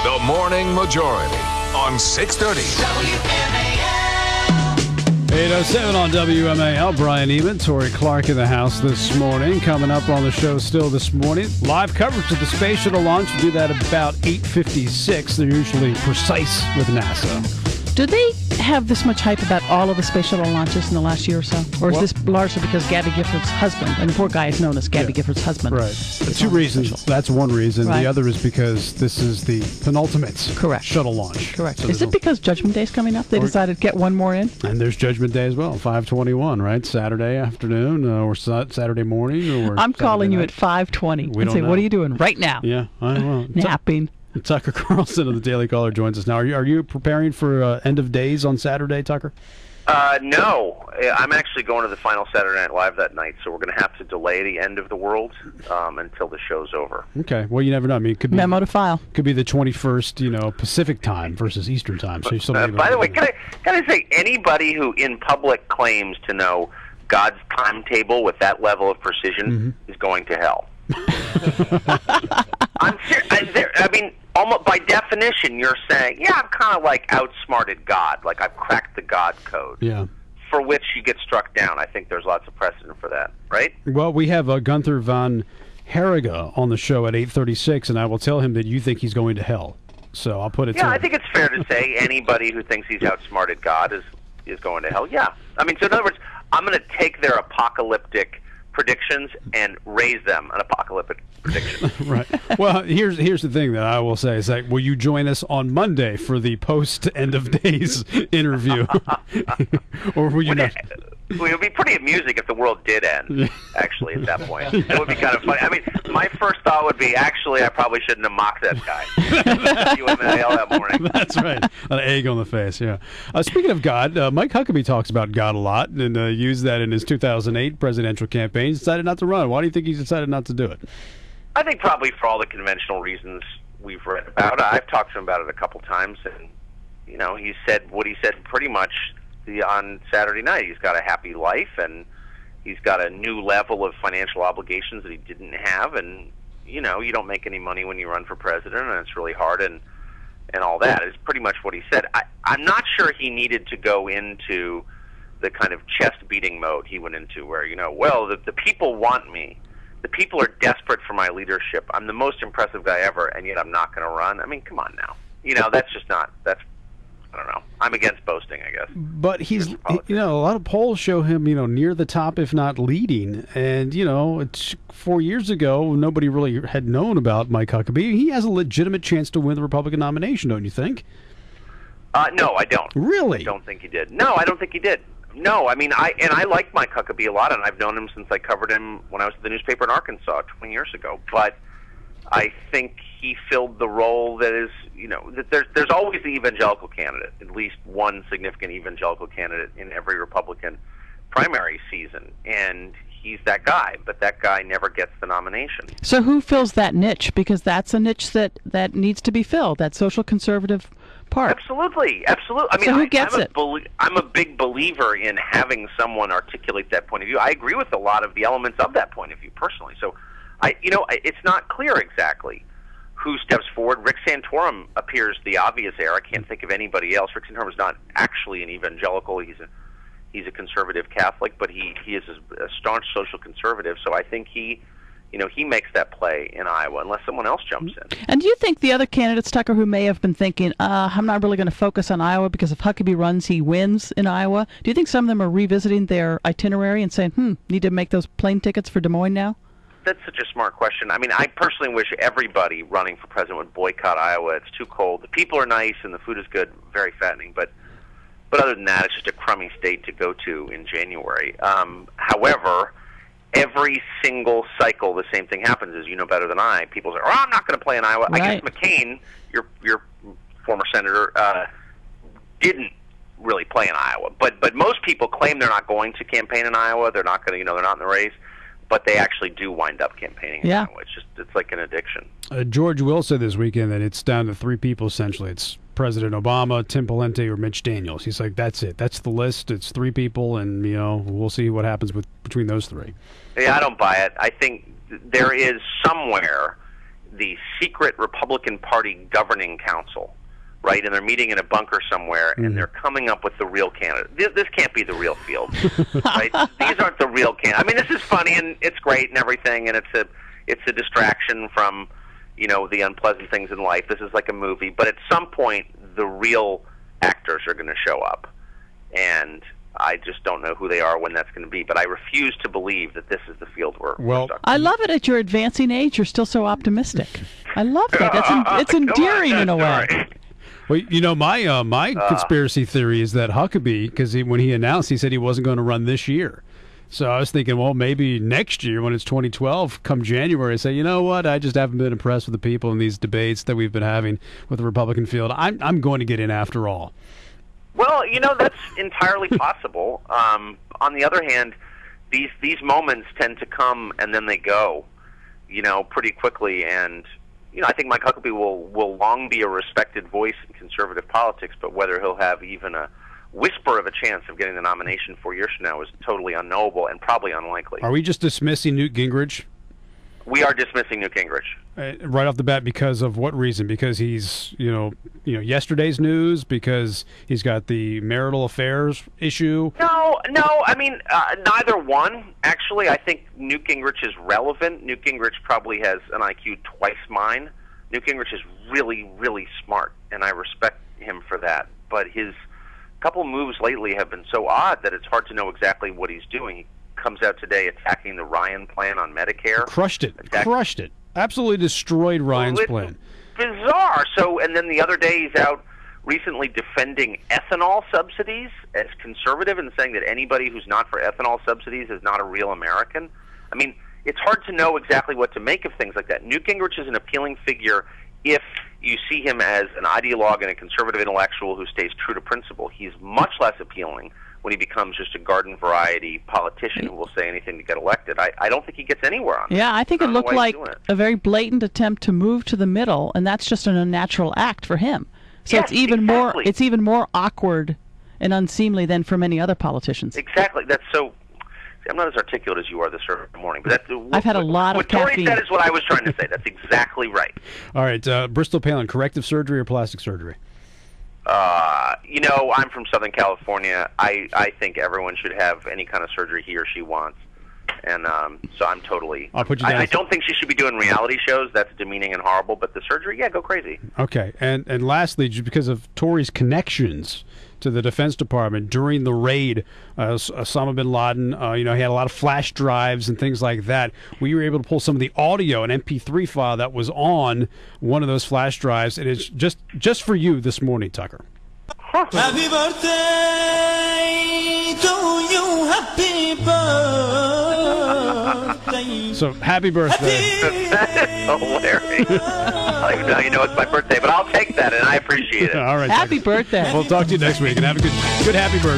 The Morning Majority on 630. WMAL. 8:07 on WMAL. Brian Eman, Tori Clark in the house this morning. Coming up on the show still this morning, live coverage of the Space Shuttle launch. We do that about 8:56. They're usually precise with NASA. Do they have this much hype about all of the Space Shuttle launches in the last year or so? Or is this largely because Gabby Gifford's husband, and the poor guy is known as Gabby Gifford's husband? Right. Two reasons. That's one reason. Right. The other is because this is the penultimate Correct. shuttle launch. Correct. So Is it because Judgment Day's coming up? They decided to get one more in? And there's Judgment Day as well, 5:21, right? Saturday afternoon or Saturday morning? Or I'm calling you night? at 5:20 and don't say, know. what are you doing right now? Yeah, I don't know. Napping. Tucker Carlson of the Daily Caller joins us now. Are you preparing for end of days on Saturday, Tucker? No. I'm actually going to the final Saturday Night Live that night, so we're going to have to delay the end of the world until the show's over. Okay. Well, you never know. I mean, it could be Memo to file. Could be the 21st, Pacific time versus Eastern time. So By the way, can I say anybody who in public claims to know God's timetable with that level of precision is going to hell. I'm serious. I mean, almost by definition, you're saying, yeah, I'm kind of like outsmarted God, like I've cracked the God code. Yeah. For which you get struck down. I think there's lots of precedent for that, right? Well, we have Gunther von Herrige on the show at 8:36, and I will tell him that you think he's going to hell. So I'll put it to him. I think it's fair to say anybody who thinks he's outsmarted God is going to hell. Yeah. I mean, so in other words, I'm going to take their apocalyptic predictions and raise them an apocalyptic prediction. Right. Well, here's the thing that I will say is that will you join us on Monday for the post end of days interview, or will you not? It would be pretty amusing if the world did end, actually, at that point. It would be kind of funny. I mean, my first thought would be, actually, I probably shouldn't have mocked that guy. UMNAL that morning. That's right. An egg on the face, yeah. Speaking of God, Mike Huckabee talks about God a lot and used that in his 2008 presidential campaign. He decided not to run. Why do you think he decided not to do it? I think probably for all the conventional reasons we've read about. I've talked to him about it a couple times, and, he said what he said pretty much on Saturday night. He's got a happy life, and he's got a new level of financial obligations that he didn't have, and you don't make any money when you run for president, and it's really hard, and all that is pretty much what he said. I'm not sure he needed to go into the kind of chest beating mode he went into, where the people want me, the people are desperate for my leadership, I'm the most impressive guy ever, and yet I'm not going to run. I mean, come on now, that's just not I don't know. I'm against boasting, I guess. But he's, a lot of polls show him, near the top, if not leading. And, it's 4 years ago, nobody really had known about Mike Huckabee. He has a legitimate chance to win the Republican nomination, don't you think? No, I don't. Really? I don't think he did. No, I don't think he did. No, I mean, I like Mike Huckabee a lot, and I've known him since I covered him when I was at the newspaper in Arkansas 20 years ago. But I think he filled the role that is, that there's always the evangelical candidate, at least one significant evangelical candidate in every Republican primary season, and he's that guy, but that guy never gets the nomination. So who fills that niche? Because that's a niche that needs to be filled, that social conservative part. Absolutely. I mean, so who gets it? I'm a big believer in having someone articulate that point of view. I agree with a lot of the elements of that point of view personally. So it's not clear exactly who steps forward. Rick Santorum appears the obvious heir. I can't think of anybody else. Rick Santorum is not actually an evangelical. He's a conservative Catholic, but he is a staunch social conservative. So I think he makes that play in Iowa unless someone else jumps in. And do you think the other candidates, Tucker, who may have been thinking, I'm not really going to focus on Iowa because if Huckabee runs, he wins in Iowa, do you think some of them are revisiting their itinerary and saying, need to make those plane tickets for Des Moines now? That's such a smart question. I mean, I personally wish everybody running for president would boycott Iowa. It's too cold. The people are nice and the food is good, very fattening. But other than that, it's just a crummy state to go to in January. However, every single cycle, the same thing happens, as you know better than I. People say, I'm not going to play in Iowa. Right. I guess McCain, your former senator, didn't really play in Iowa. But most people claim they're not going to campaign in Iowa. They're not going to, they're not in the race. But they actually do wind up campaigning in Iowa. It's like an addiction. George Will said this weekend that it's down to three people, essentially. It's President Obama, Tim Pawlenty, or Mitch Daniels. He's like, that's it. That's the list. It's three people, and, we'll see what happens between those three. Yeah, I don't buy it. I think there is somewhere the secret Republican Party governing council, right? And they're meeting in a bunker somewhere, and they're coming up with the real candidate. This can't be the real field, right? These aren't the real candidate. I mean, this is funny, and it's great and everything, and it's a distraction from, the unpleasant things in life. This is like a movie. But at some point, the real actors are going to show up. And I just don't know who they are, when that's going to be. But I refuse to believe that this is the field we're stuck in. I love it at your advancing age. You're still so optimistic. I love that. It's endearing in a way. Well, my conspiracy theory is that Huckabee, because when he announced, he said he wasn't going to run this year. So I was thinking, well, maybe next year when it's 2012, come January, I say, you know what, I just haven't been impressed with the people in these debates that we've been having with the Republican field. I'm going to get in after all. Well, that's entirely possible. On the other hand, these moments tend to come and then they go, pretty quickly. And, I think Mike Huckabee will long be a respected voice in conservative politics, but whether he'll have even a whisper of a chance of getting the nomination 4 years from now is totally unknowable and probably unlikely. Are we just dismissing Newt Gingrich? We are dismissing Newt Gingrich. Right off the bat, because of what reason? Because he's, yesterday's news? Because he's got the marital affairs issue? No. I mean, neither one. Actually, I think Newt Gingrich is relevant. Newt Gingrich probably has an IQ twice mine. Newt Gingrich is really, really smart, and I respect him for that. But his couple moves lately have been so odd that it's hard to know exactly what he's doing. He comes out today attacking the Ryan plan on Medicare. Crushed it. Absolutely destroyed Ryan's plan. Bizarre. So, and then the other day he's out recently defending ethanol subsidies as conservative and saying that anybody who's not for ethanol subsidies is not a real American. I mean, it's hard to know exactly what to make of things like that. Newt Gingrich is an appealing figure if you see him as an ideologue and a conservative intellectual who stays true to principle. He's much less appealing when he becomes just a garden variety politician who will say anything to get elected. I don't think he gets anywhere on that. Yeah, I think it looked like a very blatant attempt to move to the middle, and that's just an unnatural act for him. So yes, it's even exactly. it's even more awkward and unseemly than for many other politicians. Exactly. That's so. I'm not as articulate as you are this early morning, but I've had a lot of caffeine. What Tori said is what I was trying to say. That's exactly right. All right, Bristol Palin, corrective surgery or plastic surgery? I'm from Southern California. I think everyone should have any kind of surgery he or she wants. And so I'm totally... I'll put you down. I don't think she should be doing reality shows. That's demeaning and horrible. But the surgery, yeah, go crazy. Okay. And lastly, just because of Tory's connections to the Defense Department during the raid, Osama bin Laden, he had a lot of flash drives and things like that. We were able to pull some of the audio, an MP3 file that was on one of those flash drives. And it's just for you this morning, Tucker. Huh. Happy birthday to you, happy birthday. So, happy birthday. That is hilarious. I don't even know you know it's my birthday, but I'll take that, and I appreciate it. All right. Happy Tucker. birthday. We'll talk to you next week, and have a good happy birthday.